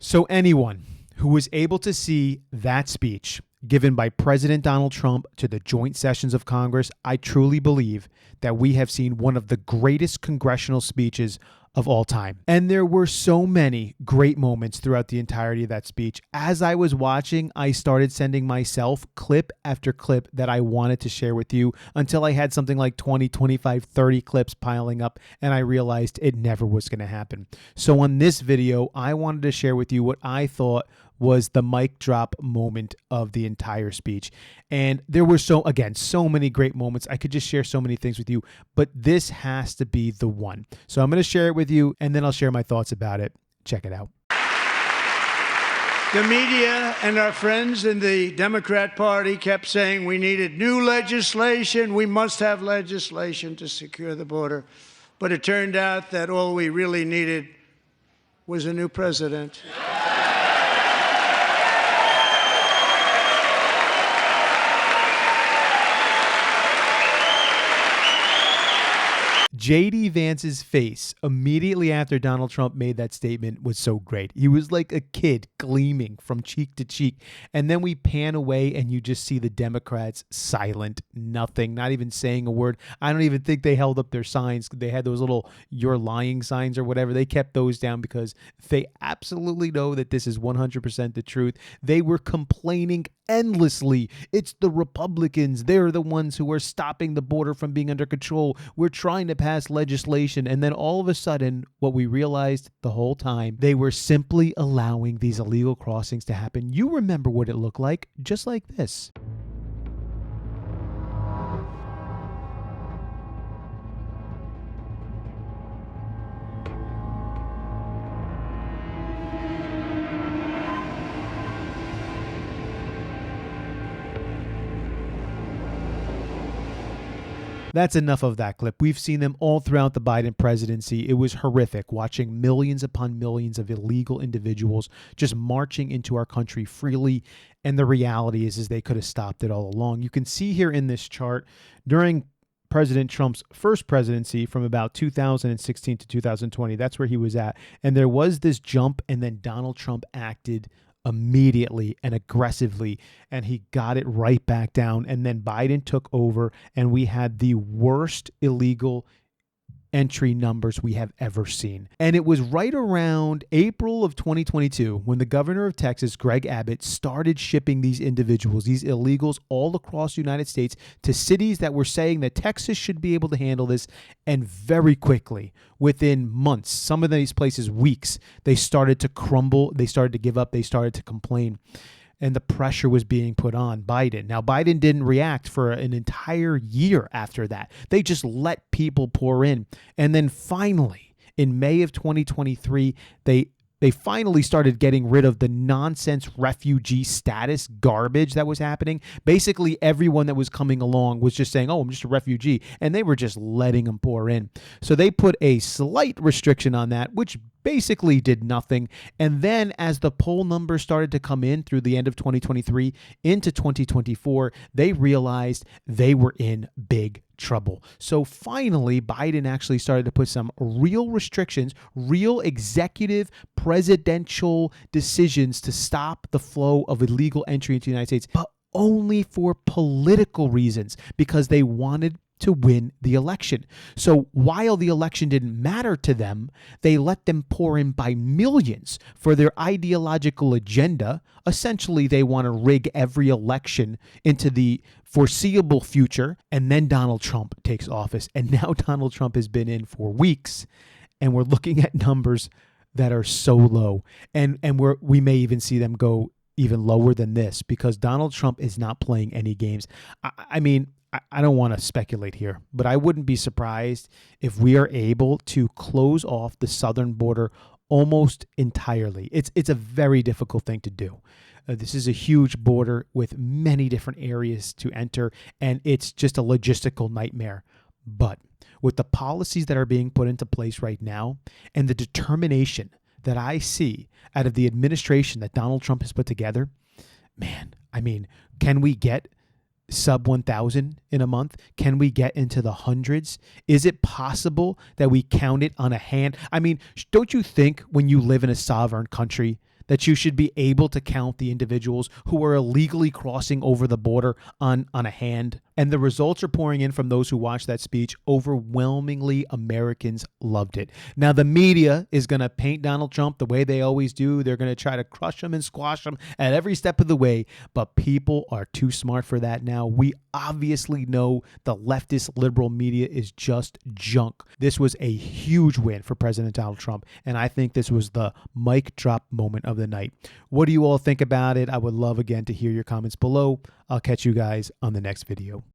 So anyone who was able to see that speech given by President Donald Trump to the joint sessions of Congress, I truly believe that we have seen one of the greatest congressional speeches of all time. And there were so many great moments throughout the entirety of that speech. As I was watching, I started sending myself clip after clip that I wanted to share with you until I had something like 20, 25, 30 clips piling up, and I realized it never was going to happen. So on this video, I wanted to share with you what I thought was the mic drop moment of the entire speech. And there were so many great moments. I could just share so many things with you, but this has to be the one. So I'm going to share it with you, and then I'll share my thoughts about it. Check it out. The media and our friends in the Democrat Party kept saying we needed new legislation. We must have legislation to secure the border. But it turned out that all we really needed was a new president. J.D. Vance's face immediately after Donald Trump made that statement was so great. He was like a kid gleaming from cheek to cheek. And then we pan away and you just see the Democrats silent, nothing, not even saying a word. I don't even think they held up their signs. They had those little "you're lying" signs or whatever. They kept those down because they absolutely know that this is 100% the truth. They were complaining endlessly. It's the Republicans. They're the ones who are stopping the border from being under control. We're trying to pass legislation. And then all of a sudden, what we realized the whole time, they were simply allowing these illegal crossings to happen. You remember what it looked like, just like this. That's enough of that clip. We've seen them all throughout the Biden presidency. It was horrific watching millions upon millions of illegal individuals just marching into our country freely. And the reality is they could have stopped it all along. You can see here in this chart during President Trump's first presidency from about 2016 to 2020, that's where he was at. And there was this jump, and then Donald Trump acted immediately and aggressively, and he got it right back down. And then Biden took over, and we had the worst illegal entry numbers we have ever seen. And it was right around April of 2022 when the governor of Texas, Greg Abbott, started shipping these individuals, these illegals, all across the United States to cities that were saying that Texas should be able to handle this. And very quickly, within months, some of these places, weeks, they started to crumble. They started to give up. They started to complain. And the pressure was being put on Biden. Now, Biden didn't react for an entire year after that. They just let people pour in. And then finally, in May of 2023, they finally started getting rid of the nonsense refugee status garbage that was happening. Basically, everyone that was coming along was just saying, oh, I'm just a refugee. And they were just letting them pour in. So they put a slight restriction on that, which basically did nothing. And then as the poll numbers started to come in through the end of 2023 into 2024, they realized they were in big trouble. So finally, Biden actually started to put some real restrictions, real executive presidential decisions to stop the flow of illegal entry into the United States, but only for political reasons, because they wanted to win the election. So while the election didn't matter to them, they let them pour in by millions for their ideological agenda. Essentially, they want to rig every election into the foreseeable future. And then Donald Trump takes office. And now Donald Trump has been in for weeks. And we're looking at numbers that are so low. And we may even see them go even lower than this, because Donald Trump is not playing any games. I don't want to speculate here, but I wouldn't be surprised if we are able to close off the southern border almost entirely. It's a very difficult thing to do. This is a huge border with many different areas to enter, and it's just a logistical nightmare. But with the policies that are being put into place right now and the determination that I see out of the administration that Donald Trump has put together, man, can we get sub 1,000 in a month? Can we get into the hundreds? Is it possible that we count it on a hand? Don't you think when you live in a sovereign country that you should be able to count the individuals who are illegally crossing over the border on a hand. And the results are pouring in from those who watched that speech. Overwhelmingly, Americans loved it. Now, the media is going to paint Donald Trump the way they always do. They're going to try to crush him and squash him at every step of the way. But people are too smart for that now. We obviously know the leftist liberal media is just junk. This was a huge win for President Donald Trump, and I think this was the mic drop moment of the night. What do you all think about it? I would love, again, to hear your comments below. I'll catch you guys on the next video.